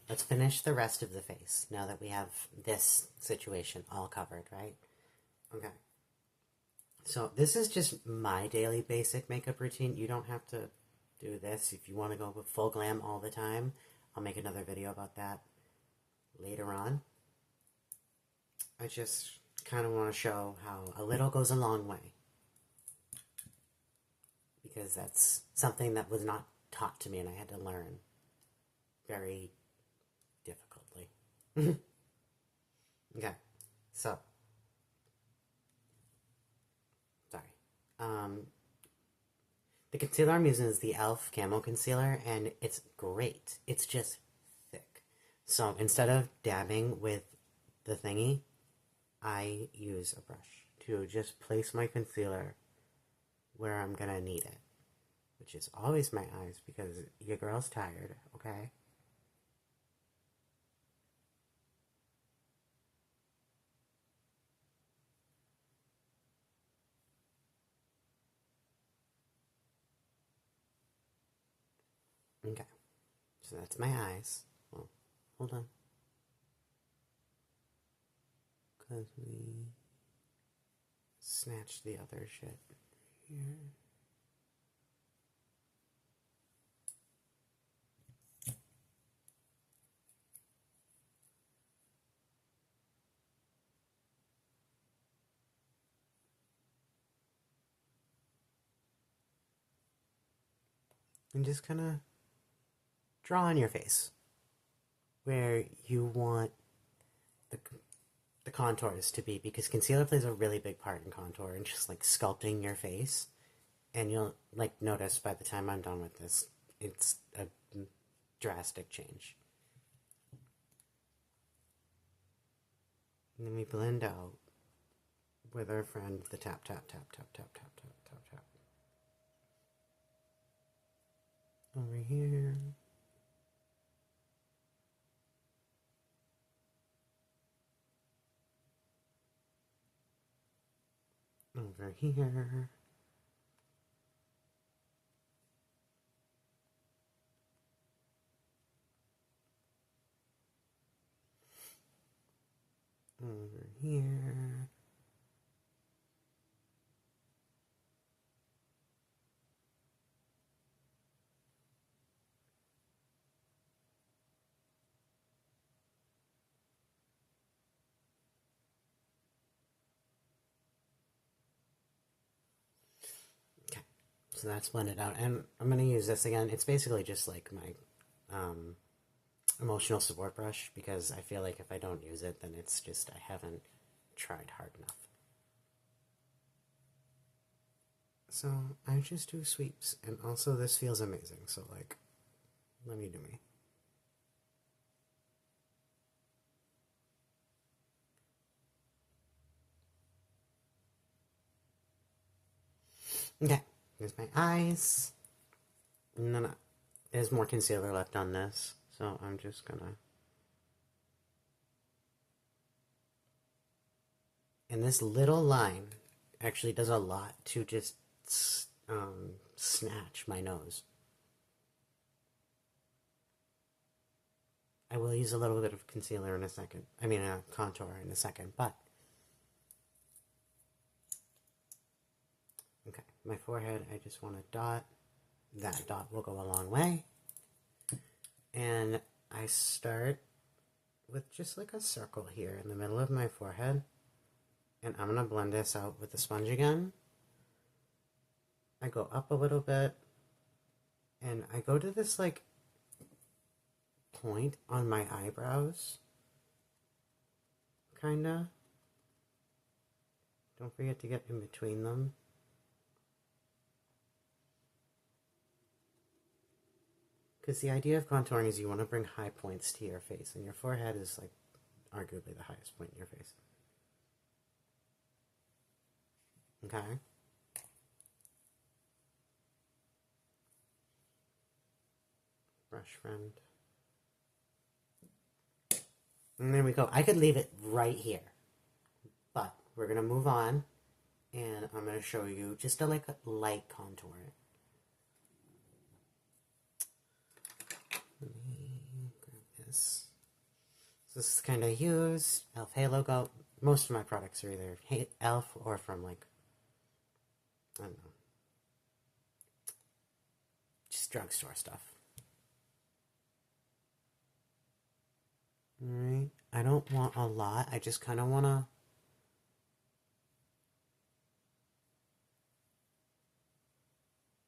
let's finish the rest of the face now that we have this situation all covered, right? Okay. So this is just my daily basic makeup routine. You don't have to do this if you want to go with full glam all the time. I'll make another video about that later on. I just kind of want to show how a little goes a long way. Because that's something that was not taught to me and I had to learn very difficultly. Okay, so, sorry. The concealer I'm using is the e.l.f. Camo Concealer, and it's great. It's just thick. So instead of dabbing with the thingy, I use a brush to just place my concealer where I'm gonna need it, which is always my eyes because your girl's tired, okay? Okay, so that's my eyes. Well, hold on. Because we snatched the other shit here. And just kind of draw on your face where you want the contours to be, because concealer plays a really big part in contour and just like sculpting your face. And you'll like notice by the time I'm done with this, it's a drastic change. And then we blend out with our friend the tap, tap, tap, tap, tap, tap, tap, tap, tap. Over here. Over here. Over here. Okay, so that's blended out. And I'm going to use this again. It's basically just like my emotional support brush, because I feel like if I don't use it, then it's just I haven't tried hard enough. So I just do sweeps, and also this feels amazing, so like, let me do me. Okay, here's my eyes. No, there's more concealer left on this, so I'm just gonna... And this little line actually does a lot to just snatch my nose. I will use a little bit of concealer in a second. I mean, contour in a second, but... Okay, my forehead, I just want to dot. That dot will go a long way. And I start with just like a circle here in the middle of my forehead. And I'm going to blend this out with the sponge again. I go up a little bit. And I go to this like point on my eyebrows. Kinda. Don't forget to get in between them. Because the idea of contouring is you want to bring high points to your face, and your forehead is like arguably the highest point in your face. Okay? Brush friend. And there we go. I could leave it right here. But we're going to move on, and I'm going to show you just a like light contour. Let me grab this. So this is kind of used. e.l.f. Halo Go. Most of my products are either e.l.f. or from like, I don't know, just drugstore stuff. Alright, I don't want a lot. I just kind of want to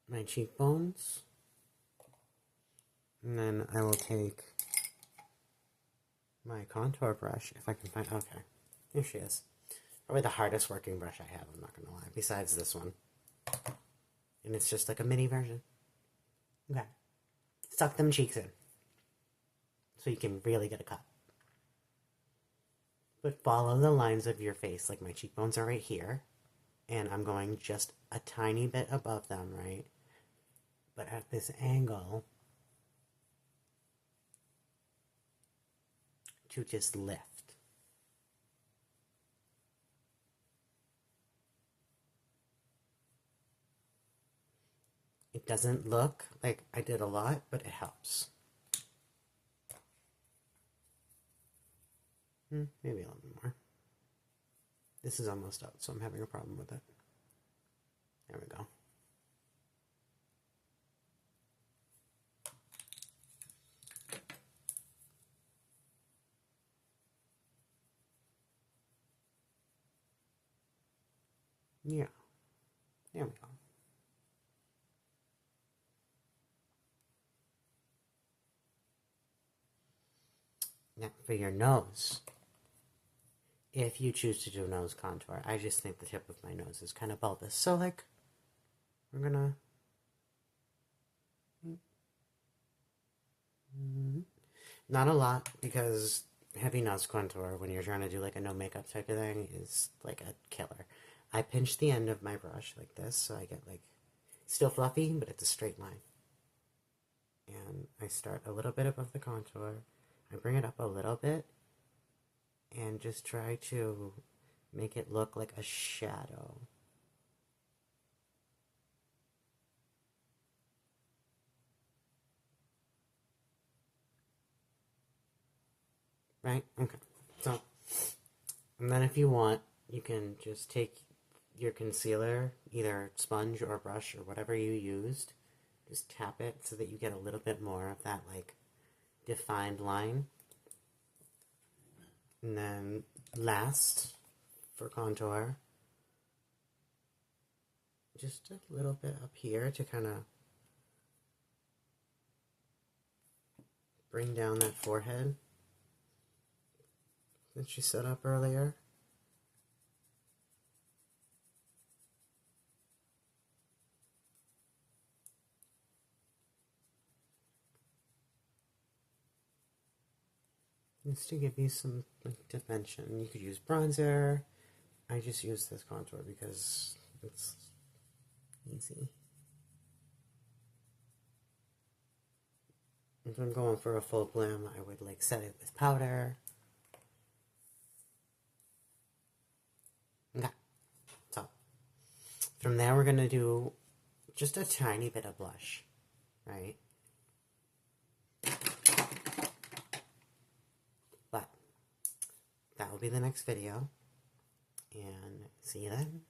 my cheekbones. And then I will take my contour brush, if I can find, okay, here she is. Probably the hardest working brush I have, I'm not going to lie, besides this one. And it's just like a mini version. Okay. Suck them cheeks in. So you can really get a cut. But follow the lines of your face, like my cheekbones are right here. And I'm going just a tiny bit above them, right? But at this angle, to just lift. It doesn't look like I did a lot, but it helps. Maybe a little bit more. This is almost out, so I'm having a problem with it. There we go. Yeah. There we go. Now for your nose. If you choose to do nose contour, I just think the tip of my nose is kind of bulbous. So like, we're gonna... Not a lot, because heavy nose contour, when you're trying to do like a no makeup type of thing, is like a killer. I pinch the end of my brush like this, so I get like, still fluffy, but it's a straight line. And I start a little bit above the contour. I bring it up a little bit, and just try to make it look like a shadow. Right? Okay. So, and then if you want, you can just take your concealer, either sponge or brush or whatever you used, just tap it so that you get a little bit more of that like defined line. And then last, for contour, just a little bit up here to kind of bring down that forehead that you set up earlier. Just to give you some dimension. You could use bronzer. I just use this contour because it's easy. If I'm going for a full bloom, I would like set it with powder. Okay. So from there we're gonna do just a tiny bit of blush, right? But that will be the next video, and see you then.